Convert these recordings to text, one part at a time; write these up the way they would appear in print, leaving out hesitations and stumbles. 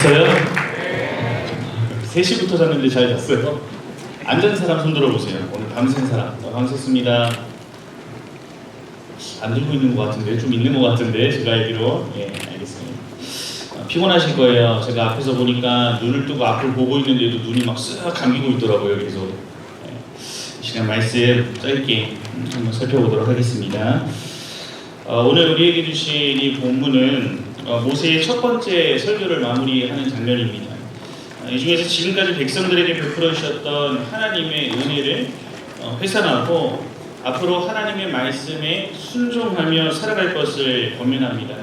저요? 3시부터 잤는데 잘 잤어요? 안 잔 사람 손 들어보세요. 오늘 밤샌 사람. 밤샜습니다. 안 들고 있는 것 같은데, 좀 있는 것 같은데, 제가 알기로. 예, 알겠습니다. 피곤하실 거예요. 제가 앞에서 보니까 눈을 뜨고 앞을 보고 있는데도 눈이 막 쓱 감기고 있더라고요. 계속. 이 시간 말씀 짧게 한번 살펴보도록 하겠습니다. 오늘 우리에게 주신 이 본문은 모세의 첫 번째 설교를 마무리하는 장면입니다. 이 중에서 지금까지 백성들에게 베풀어 주셨던 하나님의 은혜를 회상하고 앞으로 하나님의 말씀에 순종하며 살아갈 것을 권면합니다.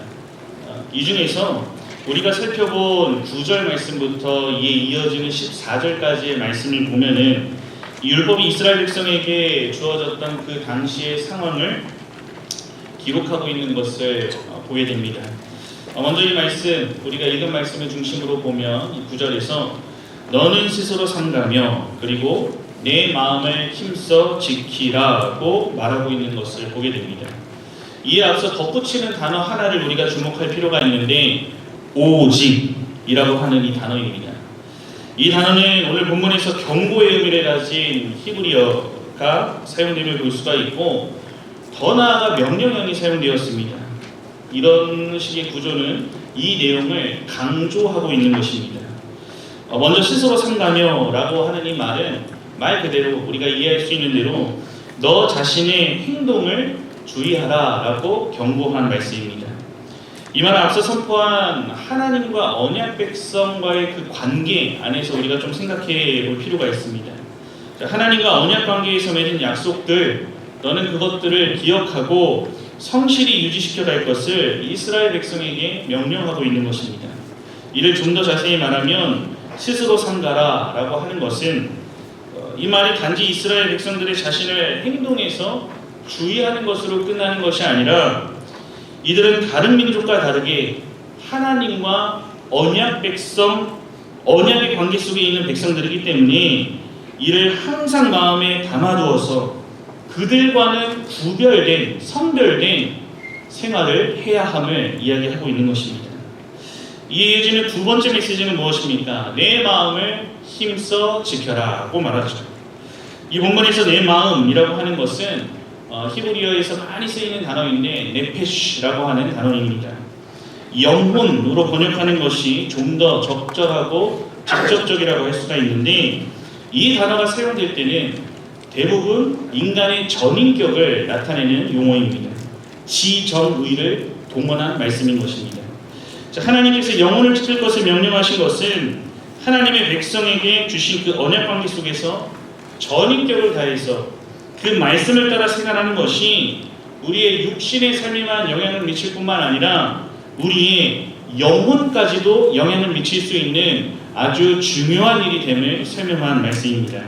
이 중에서 우리가 살펴본 9절 말씀부터 이에 이어지는 14절까지의 말씀을 보면은 율법이 이스라엘 백성에게 주어졌던 그 당시의 상황을 기록하고 있는 것을 보게 됩니다. 먼저 이 말씀, 우리가 읽은 말씀을 중심으로 보면 이 9절에서 너는 스스로 삼가며 그리고 내 마음을 힘써 지키라고 말하고 있는 것을 보게 됩니다. 이에 앞서 덧붙이는 단어 하나를 우리가 주목할 필요가 있는데 오직이라고 하는 이 단어입니다. 이 단어는 오늘 본문에서 경고의 의미를 가진 히브리어가 사용됨을 볼 수가 있고 더 나아가 명령형이 사용되었습니다. 이런 식의 구조는 이 내용을 강조하고 있는 것입니다. 먼저 스스로 삼가며 라고 하는 이 말은 말 그대로 우리가 이해할 수 있는 대로 너 자신의 행동을 주의하라 라고 경고한 말씀입니다. 이 말은 앞서 선포한 하나님과 언약 백성과의 그 관계 안에서 우리가 좀 생각해 볼 필요가 있습니다. 하나님과 언약 관계에서 맺은 약속들, 너는 그것들을 기억하고 성실히 유지시켜 갈 것을 이스라엘 백성에게 명령하고 있는 것입니다. 이를 좀 더 자세히 말하면 스스로 삼가라 라고 하는 것은 이 말이 단지 이스라엘 백성들의 자신을 행동에서 주의하는 것으로 끝나는 것이 아니라 이들은 다른 민족과 다르게 하나님과 언약 백성, 언약의 관계 속에 있는 백성들이기 때문에 이를 항상 마음에 담아두어서 그들과는 구별된, 성별된 생활을 해야 함을 이야기하고 있는 것입니다. 이에 이어지는 두 번째 메시지는 무엇입니까? 내 마음을 힘써 지켜라고 말하죠. 이 본문에서 내 마음이라고 하는 것은 히브리어에서 많이 쓰이는 단어인데 네페시라고 하는 단어입니다. 영혼으로 번역하는 것이 좀 더 적절하고 직접적이라고 할 수가 있는데 이 단어가 사용될 때는 대부분 인간의 전인격을 나타내는 용어입니다. 지정의를 동원한 말씀인 것입니다. 하나님께서 영혼을 지킬 것을 명령하신 것은 하나님의 백성에게 주신 그 언약 관계 속에서 전인격을 다해서 그 말씀을 따라 생활하는 것이 우리의 육신의 삶에만 영향을 미칠 뿐만 아니라 우리의 영혼까지도 영향을 미칠 수 있는 아주 중요한 일이 됨을 설명한 말씀입니다.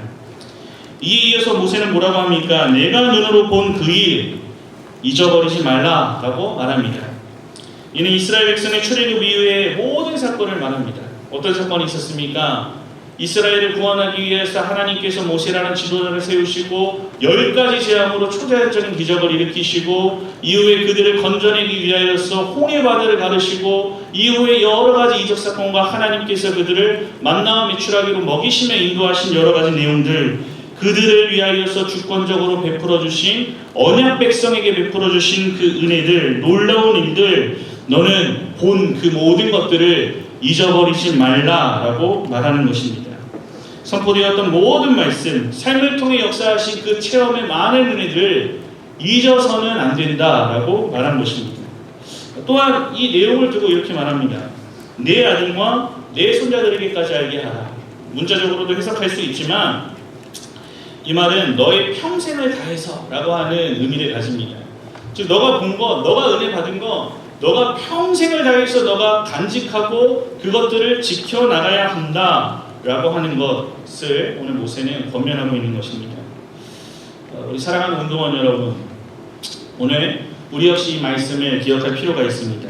이에 이어서 모세는 뭐라고 합니까? 내가 눈으로 본 그 일 잊어버리지 말라 라고 말합니다. 이는 이스라엘 백성의 출애굽 이후의 모든 사건을 말합니다. 어떤 사건이 있었습니까? 이스라엘을 구원하기 위해서 하나님께서 모세라는 지도자를 세우시고 10가지 재앙으로 초자연적인 기적을 일으키시고 이후에 그들을 건져내기 위하여서 홍해 바다를 가르시고 이후에 여러 가지 이적 사건과 하나님께서 그들을 만나와 메추라기로 먹이심에 인도하신 여러 가지 내용들, 그들을 위하여서 주권적으로 베풀어 주신 언약 백성에게 베풀어 주신 그 은혜들, 놀라운 일들, 너는 본 그 모든 것들을 잊어버리지 말라라고 말하는 것입니다. 선포되었던 모든 말씀, 삶을 통해 역사하신 그 체험의 많은 은혜들을 잊어서는 안 된다라고 말한 것입니다. 또한 이 내용을 두고 이렇게 말합니다. 내 아들과 내 손자들에게까지 알게 하라. 문자적으로도 해석할 수 있지만 이 말은 너의 평생을 다해서 라고 하는 의미를 가집니다. 즉 너가 본 것, 너가 은혜 받은 것, 너가 평생을 다해서 너가 간직하고 그것들을 지켜나가야 한다 라고 하는 것을 오늘 모세는 권면하고 있는 것입니다. 우리 사랑하는 운동원 여러분, 오늘 우리 역시 이 말씀을 기억할 필요가 있습니다.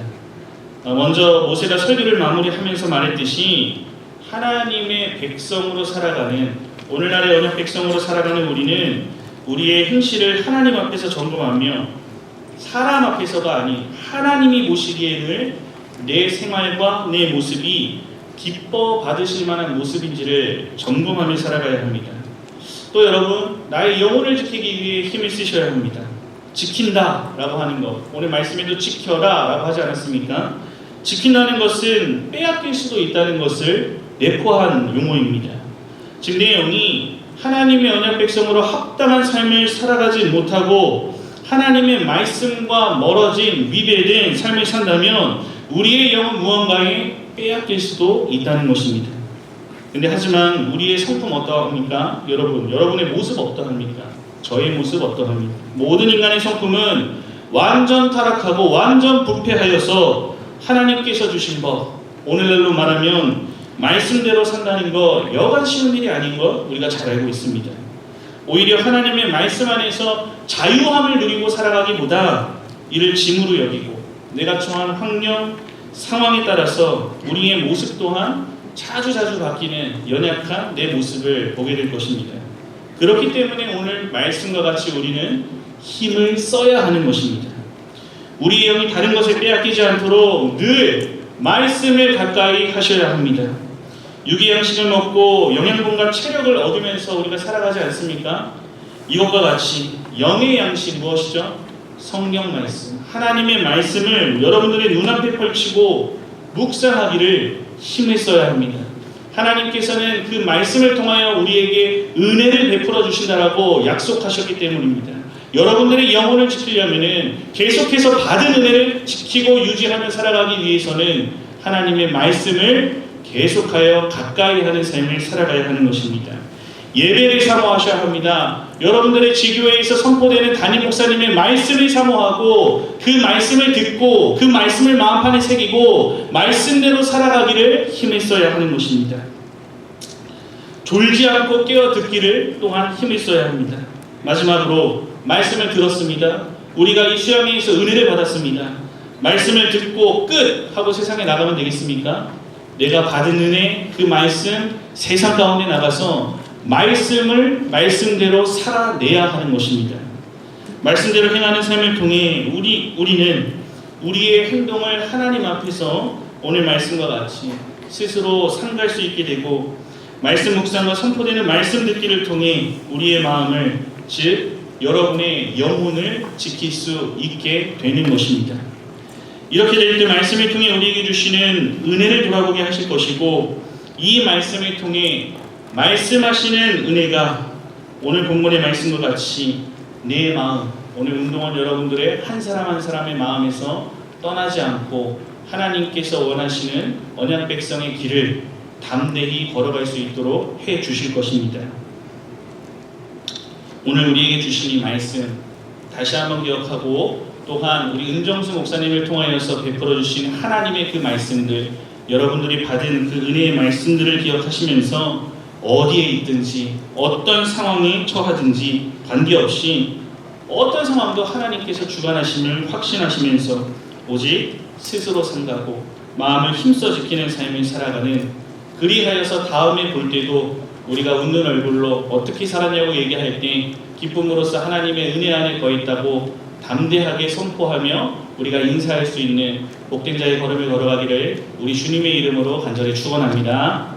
먼저 모세가 설교를 마무리하면서 말했듯이 하나님의 백성으로 살아가는, 오늘날의 언약 백성으로 살아가는 우리는 우리의 행실을 하나님 앞에서 점검하며 사람 앞에서가 아닌 하나님이 보시기에는 내 생활과 내 모습이 기뻐 받으실 만한 모습인지를 점검하며 살아가야 합니다. 또 여러분, 나의 영혼을 지키기 위해 힘을 쓰셔야 합니다. 지킨다 라고 하는 것, 오늘 말씀에도 지켜라 라고 하지 않았습니까? 지킨다는 것은 빼앗길 수도 있다는 것을 내포한 용어입니다. 지금 내 영이 하나님의 언약 백성으로 합당한 삶을 살아가지 못하고 하나님의 말씀과 멀어진 위배된 삶을 산다면 우리의 영은 무언가에 빼앗길 수도 있다는 것입니다. 근데 하지만 우리의 성품 어떠합니까? 여러분의 모습 어떠합니까? 저의 모습 어떠합니까? 모든 인간의 성품은 완전 타락하고 완전 부패하여서 하나님께서 주신 법, 오늘날로 말하면 말씀대로 산다는 거 여간 쉬운 일이 아닌 것 우리가 잘 알고 있습니다. 오히려 하나님의 말씀 안에서 자유함을 누리고 살아가기보다 이를 짐으로 여기고 내가 처한 환경, 상황에 따라서 우리의 모습 또한 자주 바뀌는 연약한 내 모습을 보게 될 것입니다. 그렇기 때문에 오늘 말씀과 같이 우리는 힘을 써야 하는 것입니다. 우리의 영이 다른 것에 빼앗기지 않도록 늘 말씀을 가까이 하셔야 합니다. 육의 양식을 먹고 영양분과 체력을 얻으면서 우리가 살아가지 않습니까? 이것과 같이 영의 양식 무엇이죠? 성경 말씀, 하나님의 말씀을 여러분들의 눈앞에 펼치고 묵상하기를 힘을 써야 합니다. 하나님께서는 그 말씀을 통하여 우리에게 은혜를 베풀어 주신다라고 약속하셨기 때문입니다. 여러분들의 영혼을 지키려면 계속해서 받은 은혜를 지키고 유지하며 살아가기 위해서는 하나님의 말씀을 계속하여 가까이 하는 삶을 살아가야 하는 것입니다. 예배를 사모하셔야 합니다. 여러분들의 지교회에서 선포되는 담임 목사님의 말씀을 사모하고 그 말씀을 듣고 그 말씀을 마음판에 새기고 말씀대로 살아가기를 힘을 써야 하는 것입니다. 졸지 않고 깨어 듣기를 또한 힘을 써야 합니다. 마지막으로 말씀을 들었습니다. 우리가 이 수양회에서 은혜를 받았습니다. 말씀을 듣고 끝 하고 세상에 나가면 되겠습니까? 내가 받은 은혜, 그 말씀 세상 가운데 나가서 말씀을 말씀대로 살아내야 하는 것입니다. 말씀대로 행하는 삶을 통해 우리는 우리의 행동을 하나님 앞에서 오늘 말씀과 같이 스스로 상갈 수 있게 되고 말씀 묵상과 선포되는 말씀 듣기를 통해 우리의 마음을 즉 여러분의 영혼을 지킬 수 있게 되는 것입니다. 이렇게 될 때 말씀을 통해 우리에게 주시는 은혜를 돌아보게 하실 것이고 이 말씀을 통해 말씀하시는 은혜가 오늘 본문의 말씀과 같이 내 마음, 오늘 운동원 여러분들의 한 사람 한 사람의 마음에서 떠나지 않고 하나님께서 원하시는 언약 백성의 길을 담대히 걸어갈 수 있도록 해 주실 것입니다. 오늘 우리에게 주신 이 말씀 다시 한번 기억하고 또한 우리 은정수 목사님을 통하여서 베풀어 주신 하나님의 그 말씀들, 여러분들이 받은 그 은혜의 말씀들을 기억하시면서 어디에 있든지 어떤 상황에 처하든지 관계없이 어떤 상황도 하나님께서 주관하심을 확신하시면서 오직 스스로 산다고 마음을 힘써 지키는 삶을 살아가는, 그리하여서 다음에 볼 때도 우리가 웃는 얼굴로 어떻게 살았냐고 얘기할 때 기쁨으로써 하나님의 은혜 안에 거했다고 담대하게 선포하며 우리가 인사할 수 있는 복된 자의 걸음을 걸어가기를 우리 주님의 이름으로 간절히 축원합니다.